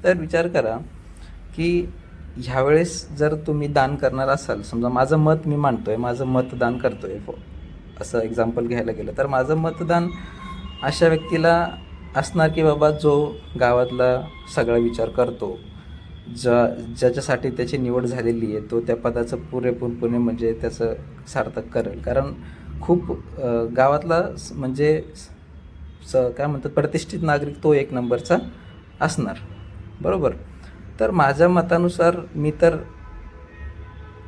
तर विचार करा की ह्यावेळेस जर तुम्ही दान करणार असाल, समजा माझं मत मी मांडतोय, माझं मतदान करतोय, असं एक्झाम्पल घ्यायला गेलं तर माझं मतदान अशा व्यक्तीला असणार की बाबा जो गावातला सगळा विचार करतो, ज्याच्यासाठी त्याची निवड झालेली आहे, तो त्या पदाचं पुरेपूरपणे म्हणजे त्याचं सार्थक करेल. कारण खूप गावातला म्हणजे काय म्हणतात प्रतिष्ठित नागरिक तो एक नंबरचा असणार, बरोबर. तर माझ्या मतानुसार मी तर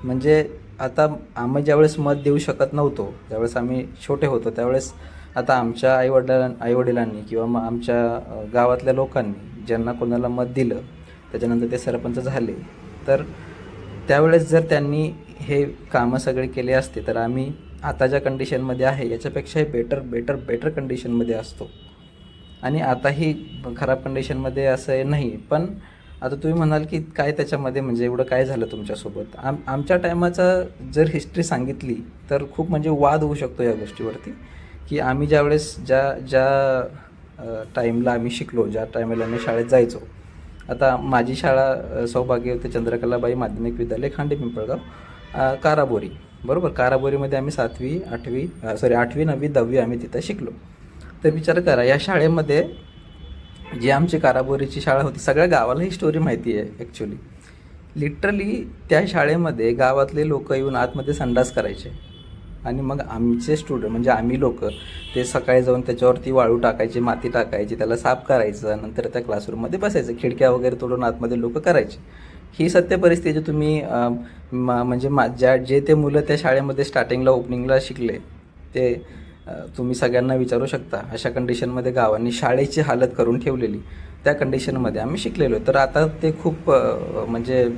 म्हणजे आता आम्ही ज्यावेळेस मत देऊ शकत नव्हतो, ज्यावेळेस आम्ही छोटे होतो, त्यावेळेस आता आमच्या आईवडिलांनी किंवा मग आमच्या गावातल्या लोकांनी ज्यांना कोणाला मत दिलं, त्याच्यानंतर ते सरपंच झाले, तर त्यावेळेस जर त्यांनी हे कामं सगळे केले असते तर आम्ही आता ज्या कंडिशनमध्ये आहे याच्यापेक्षाही बेटर कंडिशनमध्ये असतो. आणि आताही खराब कंडिशनमध्ये असं नाही. पण आता तुम्ही म्हणाल की काय त्याच्यामध्ये म्हणजे एवढं काय झालं तुमच्यासोबत. आमच्या टायमाचा जर हिस्ट्री सांगितली तर खूप म्हणजे वाद होऊ शकतो या गोष्टीवरती, की आम्ही ज्यावेळेस ज्या टाईमला आम्ही शिकलो, ज्या टायमाला आम्ही शाळेत जायचो. आता माझी शाळा सौभाग्यवती चंद्रकलाबाई माध्यमिक विद्यालय खांडे पिंपळगाव, काराबोरी, बरोबर. काराबोरीमध्ये आम्ही 7वी 8वी 8वी 9वी 10वी आम्ही तिथं शिकलो. तर विचार करा या शाळेमध्ये जी आमची काराबोरीची शाळा होती, सगळ्या गावाला ही स्टोरी माहिती आहे ॲक्च्युली. लिटरली त्या शाळेमध्ये गावातले लोक येऊन आतमध्ये संडास करायचे आणि मग आमचे स्टुडंट म्हणजे आम्ही लोक ते सकाळी जाऊन त्याच्यावरती वाळू टाकायची, माती टाकायची, त्याला साफ करायचं, नंतर त्या क्लासरूममध्ये बसायचं, खिडक्या वगैरे तोडून आतमध्ये लोक करायचे. ही सत्य परिस्थिती तुम्ही म्हणजे जे ते मुलं त्या शाळेमध्ये स्टार्टिंगला ओपनिंगला शिकले ते तुम्ही सगळ्यांना विचारू शकता. अशा कंडिशनमध्ये गावांनी शाळेची हालत करून ठेवलेली, त्या कंडिशनमध्ये आम्ही शिकलेलो. तर आता ते खूप म्हणजे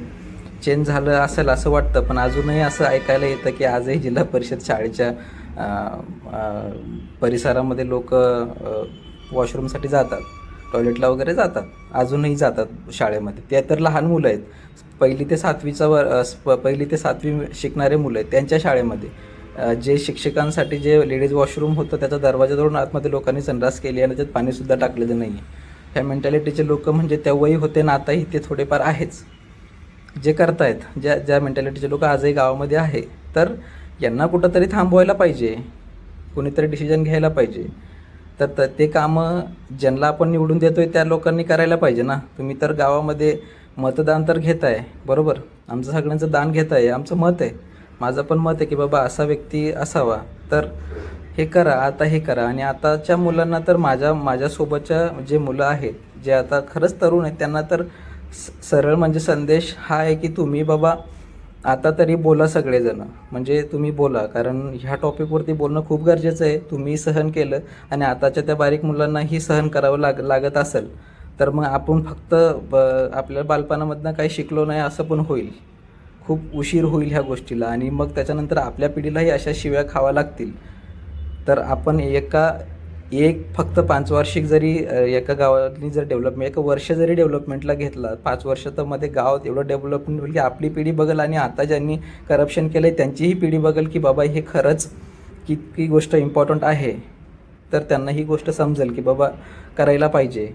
चेंज झालं असेल असं वाटतं. पण अजूनही असं ऐकायला येतं की आजही जिल्हा परिषद शाळेच्या परिसरामध्ये लोक वॉशरूमसाठी जातात, टॉयलेटला वगैरे जातात, अजूनही जातात शाळेमध्ये. ते तर लहान मुलं आहेत, 1ली ते 7वी शिकणारे मुलं आहेत, त्यांच्या शाळेमध्ये जे शिक्षकांसाठी जे लेडीज वॉशरूम होतं त्याचा दरवाजा तोडून आतमध्ये लोकांनी संडास केली आणि त्यात पाणीसुद्धा टाकलेलं नाही आहे. ह्या मेंटॅलिटीचे लोक म्हणजे तेव्हाही होते ना आताही ते थोडेफार आहेच जे करतायत. ज्या मेंटॅलिटीचे लोक आजही गावामध्ये आहे. तर यांना कुठंतरी थांबवायला पाहिजे, कोणीतरी डिसिजन घ्यायला पाहिजे. तर ते कामं ज्यांना आपण निवडून देतो आहे त्या लोकांनी करायला पाहिजे ना. तुम्ही तर गावामध्ये मतदान तर घेत आहे, बरोबर, आमचं सगळ्यांचं दान घेत आहे, आमचं मत आहे, माझं पण मत आहे की बाबा असा व्यक्ती असावा, तर हे करा, आता हे करा. आणि आताच्या मुलांना तर माझ्यासोबतच्या जे मुलं आहेत जे आता खरंच तरुण आहेत त्यांना तर सरळ म्हणजे संदेश हा आहे की तुम्ही बाबा आता तरी बोला सगळेजण, म्हणजे तुम्ही बोला. कारण ह्या टॉपिकवरती बोलणं खूप गरजेचं आहे. तुम्ही सहन केलं आणि आताच्या त्या बारीक मुलांनाही सहन करावं लागत असेल तर मग आपण फक्त आपल्या बालपणामधनं काही शिकलो नाही असं पण होईल. खूप उशीर होईल ह्या गोष्टीला आणि मग त्याच्यानंतर आपल्या पिढीलाही अशा शिव्या खावा लागतील. तर आपण एक फक्त 5 वार्षिक जरी एका गावातली जर डेव्हलपमेंट 1 वर्ष जरी डेव्हलपमेंटला घेतला, 5 वर्ष तर मध्ये गावात एवढं डेव्हलपमेंट होईल की आपली पिढी बघेल आणि आता ज्यांनी करप्शन केलं आहे त्यांचीही पिढी बघेल की बाबा हे खरंच किती गोष्ट इम्पॉर्टंट आहे. तर त्यांना ही गोष्ट समजेल की बाबा करायला पाहिजे.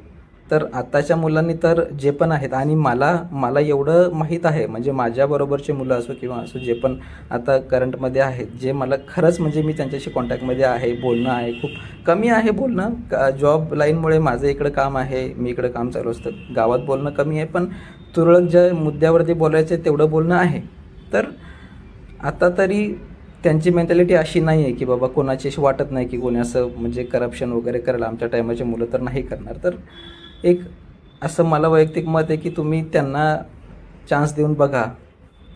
तर आताच्या मुलांनी तर जे पण आहेत आणि मला एवढं माहीत आहे, म्हणजे माझ्याबरोबरचे मुलं असो किंवा असो जे पण आता करंटमध्ये आहेत, जे मला खरंच म्हणजे मी त्यांच्याशी कॉन्टॅक्टमध्ये आहे, बोलणं आहे, खूप कमी आहे बोलणं. जॉब लाईनमुळे माझं इकडं काम आहे, मी इकडं काम चालू असतं, गावात बोलणं कमी आहे. पण तुरळक ज्या मुद्द्यावरती बोलायचं आहे तेवढं बोलणं आहे. तर आता तरी त्यांची मेंटॅलिटी अशी नाही आहे की बाबा कोणाची अशी वाटत नाही की कोणी असं म्हणजे करप्शन वगैरे करायला. आमच्या टायमाचे मुलं तर नाही करणार. तर एक असं मला वैयक्तिक मत आहे की तुम्ही त्यांना चान्स देऊन बघा,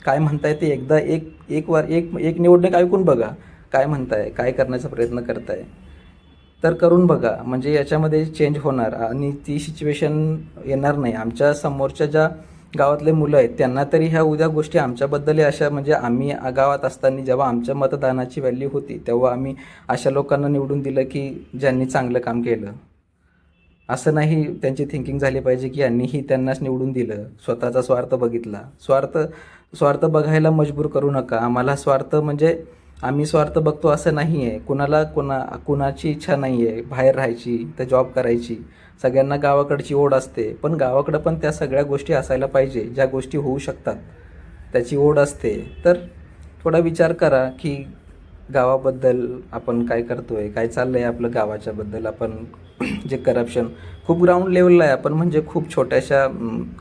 काय म्हणताय ते एकदा एक निवडणूक ऐकून बघा, काय म्हणताय, काय करण्याचा प्रयत्न करताय, तर करून बघा. म्हणजे याच्यामध्ये चेंज होणार आणि ती सिच्युएशन येणार नाही. आमच्या समोरच्या ज्या गावातले मुलं आहेत त्यांना तरी ह्या उद्या गोष्टी आमच्याबद्दल अशा म्हणजे आम्ही गावात असताना जेव्हा आमच्या मतदानाची व्हॅल्यू होती तेव्हा आम्ही अशा लोकांना निवडून दिलं की ज्यांनी चांगलं काम केलं. असं नाही त्यांची थिंकिंग झाली पाहिजे की यांनीही त्यांनाच निवडून दिलं, स्वतःचा स्वार्थ बघितला. स्वार्थ बघायला मजबूर करू नका आम्हाला. स्वार्थ म्हणजे आम्ही स्वार्थ बघतो असं नाही आहे. कुणाची इच्छा नाही आहे बाहेर राहायची, तर जॉब करायची, सगळ्यांना गावाकडची ओढ असते, पण गावाकडं पण त्या सगळ्या गोष्टी असायला पाहिजे ज्या गोष्टी होऊ शकतात, त्याची ओढ असते. तर थोडा विचार करा की गावाबद्दल आपण काय करतोय, काय चाललंय आपलं गावाच्याबद्दल. आपण जे करप्शन खूप ग्राउंड लेवलला आहे, आपण म्हणजे खूप छोट्याशा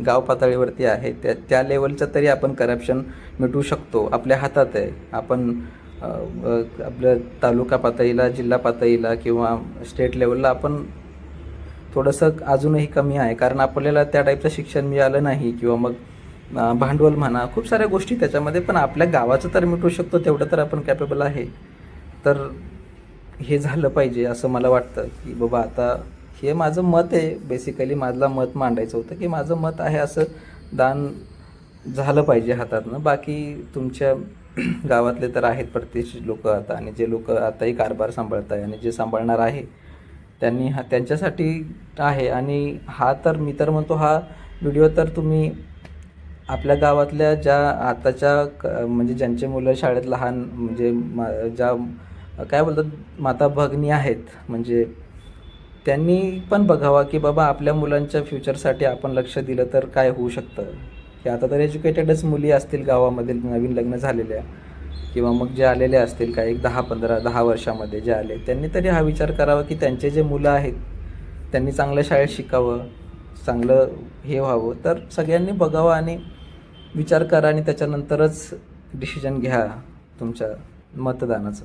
गाव पातळीवरती आहे, त्या लेवलचं तरी आपण करप्शन मिटवू शकतो. आपल्या हातात आहे. आपण आपल्या तालुका पातळीला, जिल्हा पातळीला किंवा स्टेट लेवलला आपण थोडंसं अजूनही कमी आहे, कारण आपल्याला त्या टाईपचं शिक्षण मिळालं नाही किंवा मग भांडवल म्हणा, खूप साऱ्या गोष्टी त्याच्यामध्ये. पण आपल्या गावाचं तर मिटवू शकतो, तेवढं तर आपण कॅपेबल आहे. तर हे झालं पाहिजे असं मला वाटतं की बाबा आता हे माझं मत आहे. बेसिकली माझं मत मांडायचं होतं की माझं मत आहे असं दान झालं पाहिजे हातातनं. बाकी तुमच्या गावातले तर आहेत प्रतिष्ठित लोक आता, आणि जे लोक आताही कारभार सांभाळत आहे आणि जे सांभाळणार आहे त्यांनी त्यांच्यासाठी आहे. आणि हा तर मी तर म्हणतो, हा व्हिडिओ तर तुम्ही आपल्या गावातल्या ज्या आताच्या म्हणजे ज्यांचे मुलं शाळेत लहान, म्हणजे ज्या काय बोलतात माता भगिनी आहेत, म्हणजे त्यांनी पण बघावा की बाबा आपल्या मुलांच्या फ्युचरसाठी आपण लक्ष दिलं तर काय होऊ शकतं. की आता तर एज्युकेटेडच मुली असतील गावामध्ये नवीन लग्न झालेल्या, किंवा मग जे आलेले असतील काय एक 10 वर्षामध्ये जे आले, त्यांनी तरी हा विचार करावा की त्यांचे जे मुलं आहेत त्यांनी चांगल्या शाळेत शिकावं, चांगलं हे व्हावं. तर सगळ्यांनी बघावं आणि विचार करा आणि त्याच्यानंतरच डिसिजन घ्या तुमच्या मतदानाचं.